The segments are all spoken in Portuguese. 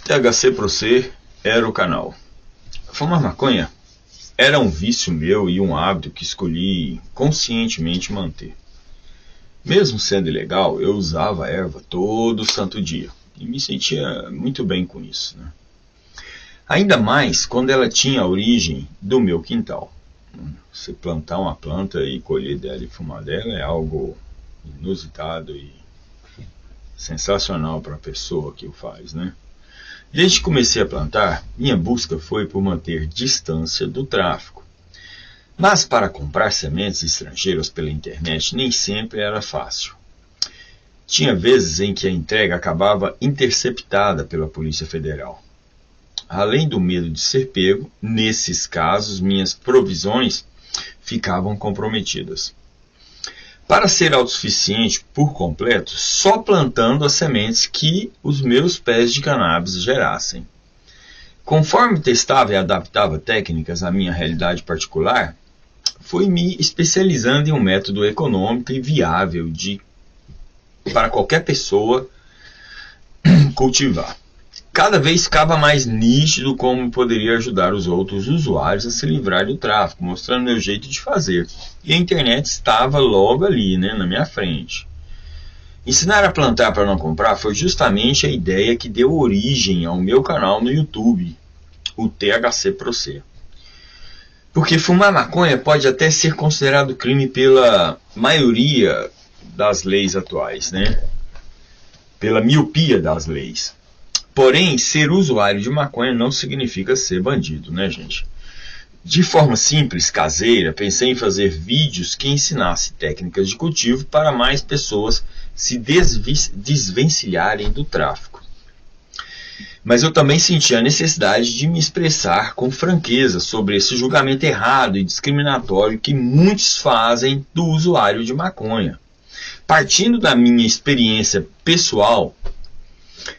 THC Pro C era o canal. Fumar maconha era um vício meu e um hábito que escolhi conscientemente manter. Mesmo sendo ilegal, eu usava a erva todo santo dia e me sentia muito bem com isso, né? Ainda mais quando ela tinha a origem do meu quintal. Você plantar uma planta e colher dela e fumar dela é algo inusitado e sensacional para a pessoa que o faz, né? Desde que comecei a plantar, minha busca foi por manter distância do tráfico. Mas para comprar sementes estrangeiras pela internet nem sempre era fácil. Tinha vezes em que a entrega acabava interceptada pela Polícia Federal. Além do medo de ser pego, nesses casos minhas provisões ficavam comprometidas. Para ser autossuficiente por completo, só plantando as sementes que os meus pés de cannabis gerassem. Conforme testava e adaptava técnicas à minha realidade particular, fui me especializando em um método econômico e viável para qualquer pessoa cultivar. Cada vez ficava mais nítido como poderia ajudar os outros usuários a se livrar do tráfico, mostrando meu jeito de fazer. E a internet estava logo ali, né, na minha frente. Ensinar a plantar para não comprar foi justamente a ideia que deu origem ao meu canal no YouTube, o THC Pro C. Porque fumar maconha pode até ser considerado crime pela maioria das leis atuais, né? Pela miopia das leis. Porém, ser usuário de maconha não significa ser bandido, né, gente? De forma simples, caseira, pensei em fazer vídeos que ensinassem técnicas de cultivo para mais pessoas se desvencilharem do tráfico. Mas eu também senti a necessidade de me expressar com franqueza sobre esse julgamento errado e discriminatório que muitos fazem do usuário de maconha. Partindo da minha experiência pessoal,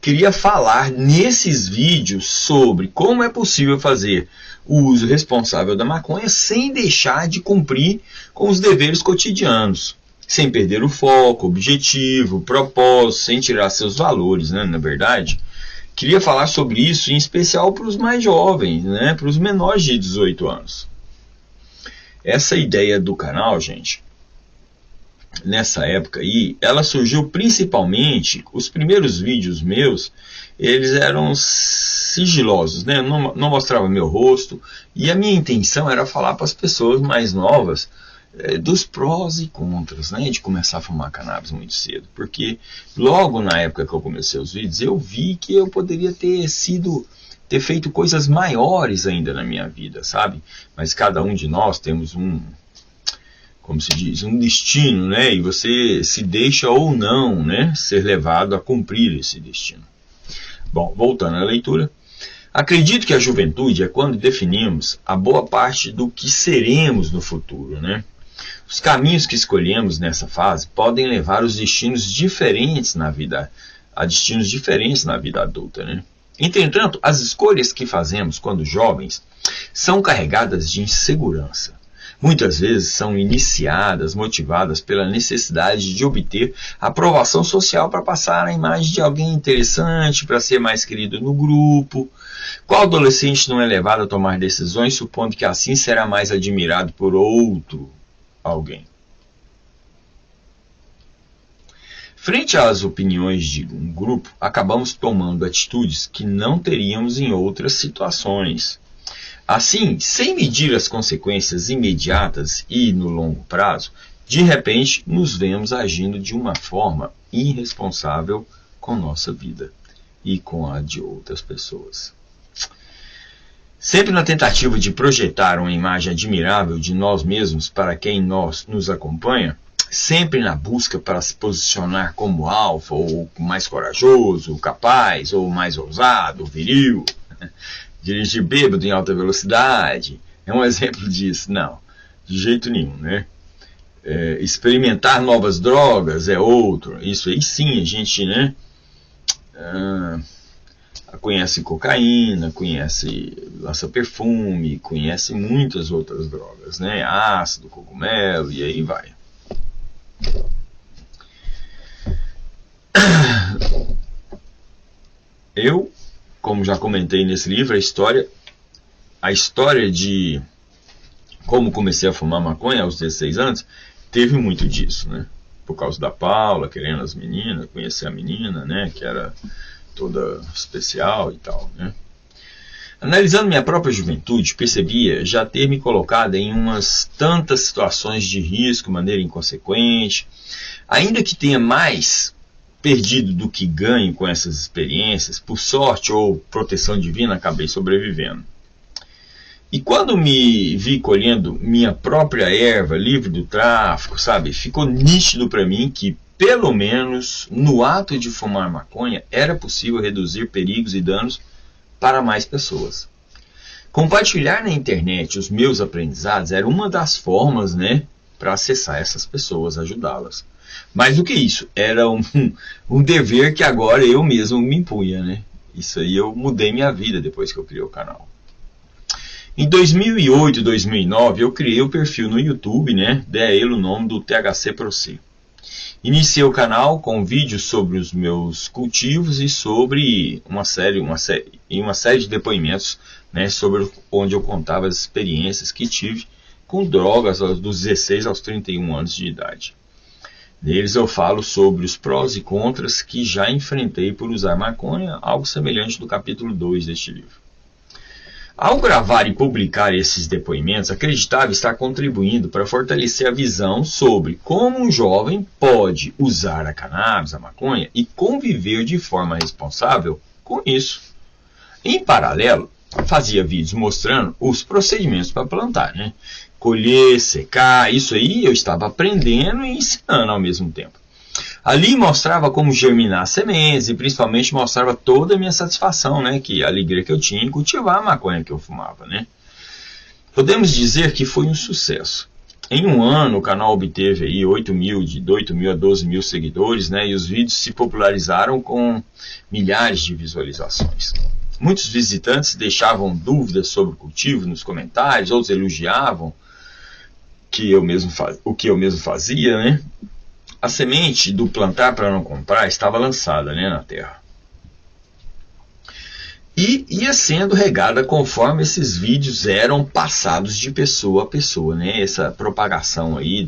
queria falar nesses vídeos sobre como é possível fazer o uso responsável da maconha sem deixar de cumprir com os deveres cotidianos, sem perder o foco, o objetivo, o propósito, sem tirar seus valores, né, na verdade. Queria falar sobre isso em especial para os mais jovens, né, para os menores de 18 anos. Essa ideia do canal, gente, nessa época aí, ela surgiu principalmente, os primeiros vídeos meus, eles eram sigilosos, né? Não mostrava meu rosto, e a minha intenção era falar para as pessoas mais novas dos prós e contras, né, de começar a fumar cannabis muito cedo, porque logo na época que eu comecei os vídeos, eu vi que eu poderia ter feito coisas maiores ainda na minha vida, sabe? Mas cada um de nós temos como se diz, um destino, né? E você se deixa ou não, né, ser levado a cumprir esse destino. Bom, voltando à leitura. Acredito que a juventude é quando definimos a boa parte do que seremos no futuro, né? Os caminhos que escolhemos nessa fase podem levar a destinos diferentes na vida adulta, né? Entretanto, as escolhas que fazemos quando jovens são carregadas de insegurança. Muitas vezes são iniciadas, motivadas pela necessidade de obter aprovação social para passar a imagem de alguém interessante, para ser mais querido no grupo. Qual adolescente não é levado a tomar decisões supondo que assim será mais admirado por outro alguém? Frente às opiniões de um grupo, acabamos tomando atitudes que não teríamos em outras situações. Assim, sem medir as consequências imediatas e no longo prazo, de repente nos vemos agindo de uma forma irresponsável com nossa vida e com a de outras pessoas. Sempre na tentativa de projetar uma imagem admirável de nós mesmos para quem nos acompanha, sempre na busca para se posicionar como alfa, ou mais corajoso, capaz, ou mais ousado, viril. Dirigir bêbado em alta velocidade é um exemplo disso. Não, de jeito nenhum, né? Experimentar novas drogas é outro. Isso aí sim, a gente, né, conhece cocaína, conhece lança-perfume, conhece muitas outras drogas, né? Ácido, cogumelo e aí vai. Eu como já comentei nesse livro, a história de como comecei a fumar maconha aos 16 anos, teve muito disso, né? Por causa da Paula, querendo as meninas, conhecer a menina, né? Que era toda especial e tal, né? Analisando minha própria juventude, percebia já ter me colocado em umas tantas situações de risco, de maneira inconsequente, ainda que tenha mais perdido do que ganho com essas experiências, por sorte ou proteção divina, acabei sobrevivendo. E quando me vi colhendo minha própria erva, livre do tráfico, sabe, ficou nítido para mim que, pelo menos no ato de fumar maconha, era possível reduzir perigos e danos para mais pessoas. Compartilhar na internet os meus aprendizados era uma das formas, né, para acessar essas pessoas, ajudá-las. Mais do que isso, era um dever que agora eu mesmo me impunha, né? Isso aí eu mudei minha vida depois que eu criei o canal. Em 2008 e 2009 eu criei o perfil no YouTube, né? Dei a ele o nome do THC Pro C. Iniciei o canal com vídeos sobre os meus cultivos e sobre uma série de depoimentos, né, sobre onde eu contava as experiências que tive com drogas dos 16 aos 31 anos de idade. Neles eu falo sobre os prós e contras que já enfrentei por usar maconha, algo semelhante do capítulo 2 deste livro. Ao gravar e publicar esses depoimentos, acreditava estar contribuindo para fortalecer a visão sobre como um jovem pode usar a cannabis, a maconha, e conviver de forma responsável com isso. Em paralelo, fazia vídeos mostrando os procedimentos para plantar, né? Colher, secar, isso aí eu estava aprendendo e ensinando ao mesmo tempo. Ali mostrava como germinar sementes e principalmente mostrava toda a minha satisfação, né, que a alegria que eu tinha em cultivar a maconha que eu fumava, né. Podemos dizer que foi um sucesso. Em um ano o canal obteve aí 8 mil a 12 mil seguidores, né, e os vídeos se popularizaram com milhares de visualizações. Muitos visitantes deixavam dúvidas sobre o cultivo nos comentários, outros elogiavam o que eu mesmo fazia, né. A semente do plantar para não comprar estava lançada, né, na terra. E ia sendo regada conforme esses vídeos eram passados de pessoa a pessoa, né? Essa propagação aí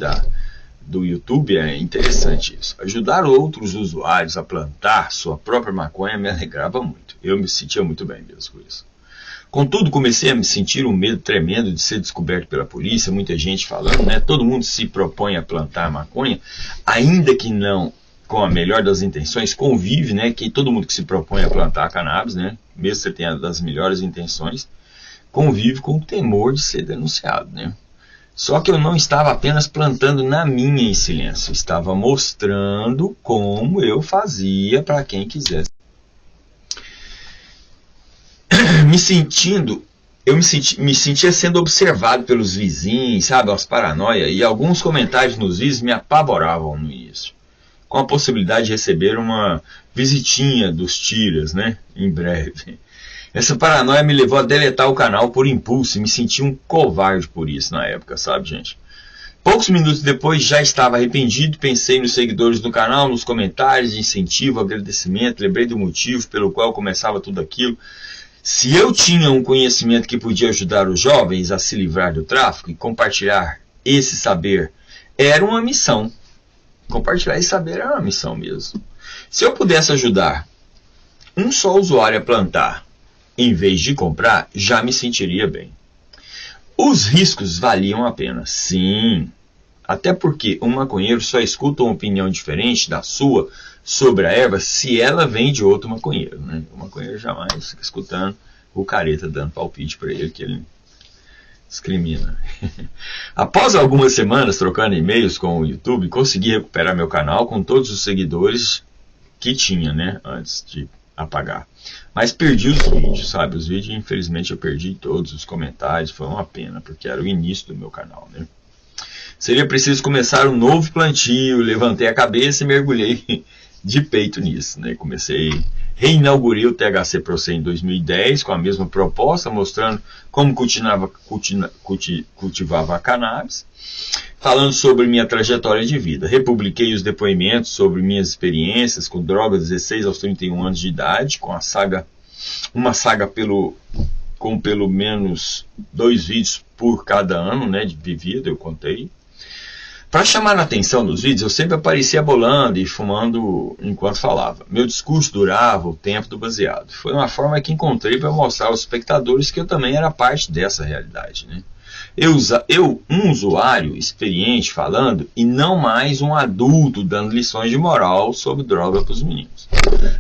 do YouTube é interessante isso. Ajudar outros usuários a plantar sua própria maconha me alegrava muito. Eu me sentia muito bem mesmo com isso. Contudo, comecei a me sentir um medo tremendo de ser descoberto pela polícia, muita gente falando, né? Todo mundo se propõe a plantar maconha, ainda que não com a melhor das intenções, convive, né? Que todo mundo que se propõe a plantar cannabis, né? Mesmo que você tenha das melhores intenções, convive com o temor de ser denunciado, né? Só que eu não estava apenas plantando na minha em silêncio, estava mostrando como eu fazia para quem quisesse. Me sentia sendo observado pelos vizinhos, sabe, as paranoias, e alguns comentários nos vídeos me apavoravam no início, com a possibilidade de receber uma visitinha dos tiras, né, em breve. Essa paranoia me levou a deletar o canal por impulso e me senti um covarde por isso na época, sabe, gente? Poucos minutos depois já estava arrependido, pensei nos seguidores do canal, nos comentários de incentivo, agradecimento, lembrei do motivo pelo qual começava tudo aquilo. Se eu tinha um conhecimento que podia ajudar os jovens a se livrar do tráfico e compartilhar esse saber, era uma missão. Compartilhar esse saber era uma missão mesmo. Se eu pudesse ajudar um só usuário a plantar, em vez de comprar, já me sentiria bem. Os riscos valiam a pena, sim. Até porque um maconheiro só escuta uma opinião diferente da sua sobre a erva se ela vem de outro maconheiro, né? O maconheiro jamais fica escutando o careta dando palpite para ele que ele discrimina. Após algumas semanas trocando e-mails com o YouTube, consegui recuperar meu canal com todos os seguidores que tinha, né, antes de apagar. Mas perdi os vídeos, sabe? Os vídeos, infelizmente, eu perdi todos os comentários, foi uma pena, porque era o início do meu canal, né? Seria preciso começar um novo plantio, levantei a cabeça e mergulhei de peito nisso, né? Reinaugurei o THC Pro C em 2010 com a mesma proposta, mostrando como cultivava a cannabis, falando sobre minha trajetória de vida. Republiquei os depoimentos sobre minhas experiências com drogas 16 aos 31 anos de idade, com a saga uma saga com pelo menos 2 vídeos por cada ano, né, de vida, eu contei. Para chamar a atenção nos vídeos, eu sempre aparecia bolando e fumando enquanto falava. Meu discurso durava o tempo do baseado. Foi uma forma que encontrei para mostrar aos espectadores que eu também era parte dessa realidade, né? Eu, um usuário experiente falando, e não mais um adulto dando lições de moral sobre droga para os meninos.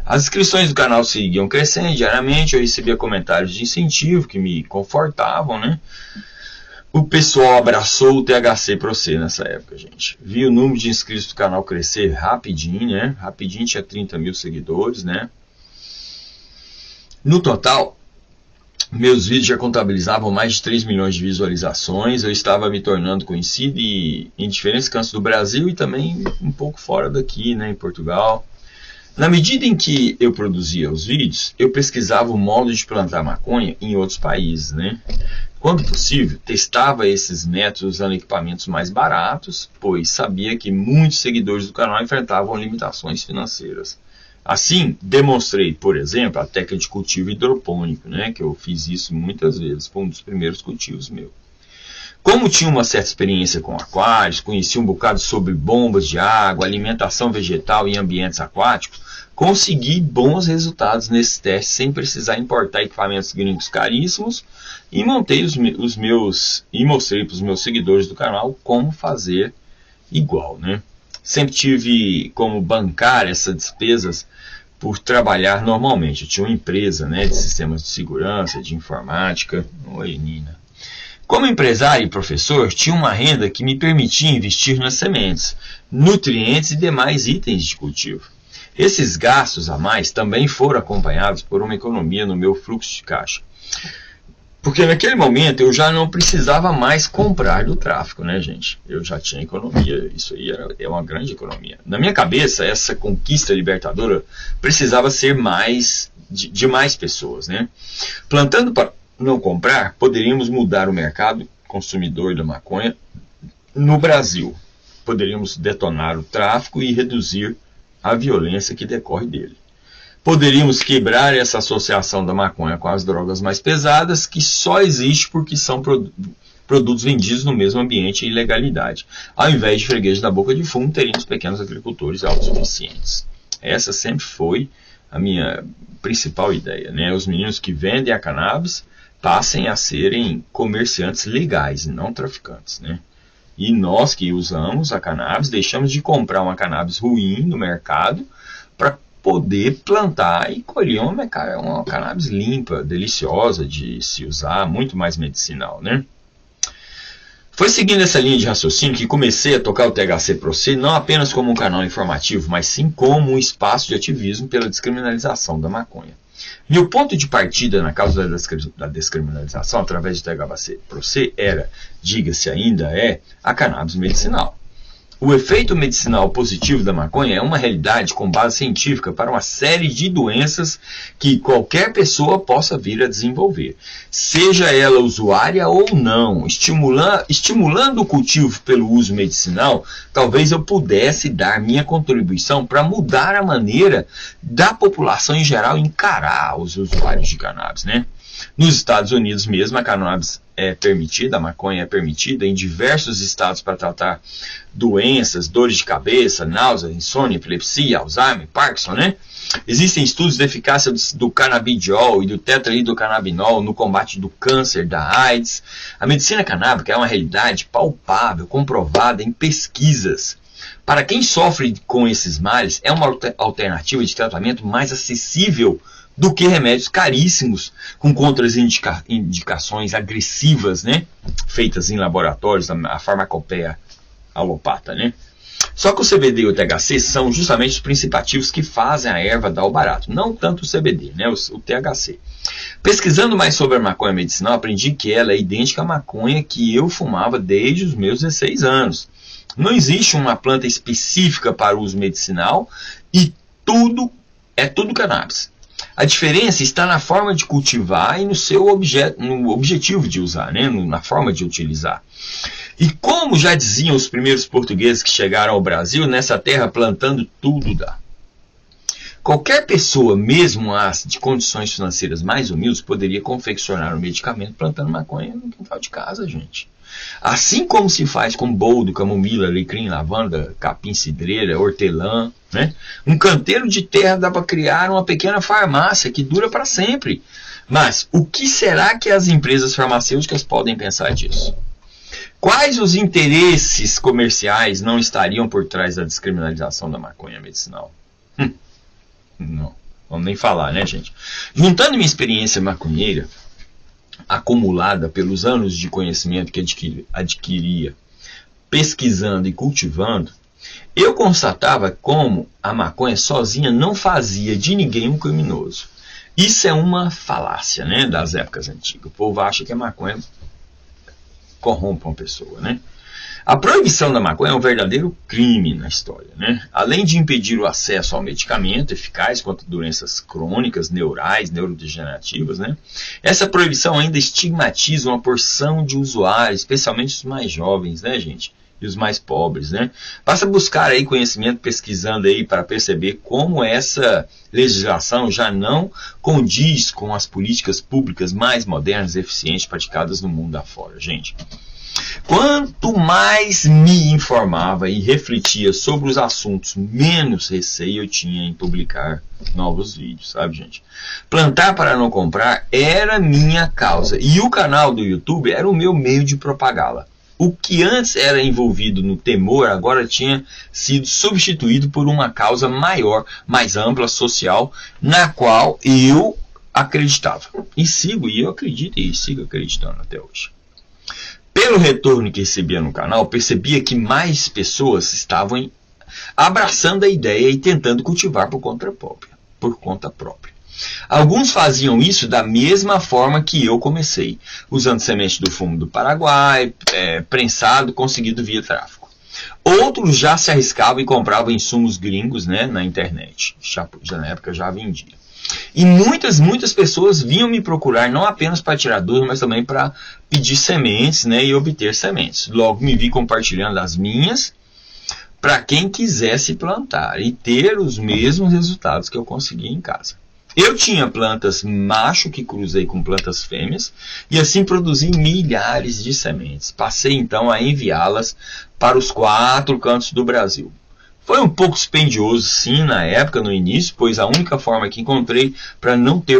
As inscrições do canal seguiam crescendo diariamente, eu recebia comentários de incentivo que me confortavam, né? O pessoal abraçou o THC Pro C nessa época, gente. Vi o número de inscritos do canal crescer rapidinho, né? Rapidinho tinha 30 mil seguidores, né? No total, meus vídeos já contabilizavam mais de 3 milhões de visualizações. Eu estava me tornando conhecido em diferentes cantos do Brasil e também um pouco fora daqui, né? Em Portugal. Na medida em que eu produzia os vídeos, eu pesquisava o modo de plantar maconha em outros países, né? Quando possível, testava esses métodos usando equipamentos mais baratos, pois sabia que muitos seguidores do canal enfrentavam limitações financeiras. Assim, demonstrei, por exemplo, a técnica de cultivo hidropônico, né? Que eu fiz isso muitas vezes, foi um dos primeiros cultivos meus. Como tinha uma certa experiência com aquários, conhecia um bocado sobre bombas de água, alimentação vegetal em ambientes aquáticos, consegui bons resultados nesses testes sem precisar importar equipamentos gringos caríssimos e mostrei para os meus seguidores do canal como fazer igual, né? Sempre tive como bancar essas despesas por trabalhar normalmente. Eu tinha uma empresa, né, de sistemas de segurança, de informática. Oi, Nina. Como empresário e professor, tinha uma renda que me permitia investir nas sementes, nutrientes e demais itens de cultivo. Esses gastos a mais também foram acompanhados por uma economia no meu fluxo de caixa. Porque naquele momento eu já não precisava mais comprar do tráfico, né, gente? Eu já tinha economia, isso aí é uma grande economia. Na minha cabeça, essa conquista libertadora precisava ser de mais pessoas, né? Plantando para não comprar, poderíamos mudar o mercado consumidor da maconha no Brasil. Poderíamos detonar o tráfico e reduzir a violência que decorre dele. Poderíamos quebrar essa associação da maconha com as drogas mais pesadas, que só existe porque são produtos vendidos no mesmo ambiente e ilegalidade. Ao invés de fregueses da boca de fumo, teríamos pequenos agricultores autossuficientes. Essa sempre foi a minha principal ideia, né? Os meninos que vendem a cannabis passem a serem comerciantes legais e não traficantes, né? E nós que usamos a cannabis deixamos de comprar uma cannabis ruim no mercado para poder plantar e colher uma cannabis limpa, deliciosa de se usar, muito mais medicinal, né? Foi seguindo essa linha de raciocínio que comecei a tocar o THC Pro C não apenas como um canal informativo, mas sim como um espaço de ativismo pela descriminalização da maconha. Meu ponto de partida na causa da descriminalização através do THC Pro C era, diga-se ainda, a cannabis medicinal. O efeito medicinal positivo da maconha é uma realidade com base científica para uma série de doenças que qualquer pessoa possa vir a desenvolver, seja ela usuária ou não. Estimulando o cultivo pelo uso medicinal, talvez eu pudesse dar minha contribuição para mudar a maneira da população em geral encarar os usuários de cannabis, né? Nos Estados Unidos mesmo, a cannabis é permitida, a maconha é permitida em diversos estados para tratar doenças, dores de cabeça, náusea, insônia, epilepsia, Alzheimer, Parkinson, né? Existem estudos de eficácia do canabidiol e do tetrahidrocannabinol no combate do câncer, da AIDS. A medicina canábica é uma realidade palpável, comprovada em pesquisas. Para quem sofre com esses males, é uma alternativa de tratamento mais acessível do que remédios caríssimos, com contraindicações agressivas, né? Feitas em laboratórios, a farmacopeia alopata, né? Só que o CBD e o THC são justamente os princípios ativos que fazem a erva dar o barato, não tanto o CBD, né? O THC. Pesquisando mais sobre a maconha medicinal, aprendi que ela é idêntica à maconha que eu fumava desde os meus 16 anos. Não existe uma planta específica para uso medicinal e tudo cannabis. A diferença está na forma de cultivar e no seu no objetivo de usar, né? Na forma de utilizar. E como já diziam os primeiros portugueses que chegaram ao Brasil, nessa terra plantando tudo dá. Qualquer pessoa, mesmo as de condições financeiras mais humildes, poderia confeccionar um medicamento plantando maconha no quintal de casa, gente. Assim como se faz com boldo, camomila, alecrim, lavanda, capim, cidreira, hortelã, né? Um canteiro de terra dá para criar uma pequena farmácia que dura para sempre. Mas o que será que as empresas farmacêuticas podem pensar disso? Quais os interesses comerciais não estariam por trás da descriminalização da maconha medicinal? Não, vamos nem falar, né, gente? Juntando minha experiência maconheira, acumulada pelos anos de conhecimento que adquiria pesquisando e cultivando, eu constatava como a maconha sozinha não fazia de ninguém um criminoso. Isso é uma falácia, né, das épocas antigas. O povo acha que a maconha corrompe uma pessoa, né? A proibição da maconha é um verdadeiro crime na história, né? Além de impedir o acesso ao medicamento eficaz contra doenças crônicas, neurais, neurodegenerativas, né? Essa proibição ainda estigmatiza uma porção de usuários, especialmente os mais jovens, né, gente? E os mais pobres, né? Basta buscar aí conhecimento pesquisando aí para perceber como essa legislação já não condiz com as políticas públicas mais modernas e eficientes praticadas no mundo afora, gente. Quanto mais me informava e refletia sobre os assuntos, menos receio eu tinha em publicar novos vídeos, sabe, gente? Plantar para não comprar era minha causa e o canal do YouTube era o meu meio de propagá-la. O que antes era envolvido no temor, agora tinha sido substituído por uma causa maior, mais ampla, social, na qual eu acreditava. E eu acredito e sigo acreditando até hoje. Pelo retorno que recebia no canal, percebia que mais pessoas estavam abraçando a ideia e tentando cultivar por conta própria. Alguns faziam isso da mesma forma que eu comecei, usando semente do fumo do Paraguai, prensado, conseguido via tráfico. Outros já se arriscavam e compravam insumos gringos, né, na internet. Já na época já vendia. E muitas pessoas vinham me procurar não apenas para tirar dúvidas, mas também para pedir sementes, né, e obter sementes. Logo me vi compartilhando as minhas para quem quisesse plantar e ter os mesmos resultados que eu consegui em casa. Eu tinha plantas macho que cruzei com plantas fêmeas e assim produzi milhares de sementes. Passei então a enviá-las para os 4 cantos do Brasil. Foi um pouco dispendioso sim na época, no início, pois a única forma que encontrei para não ter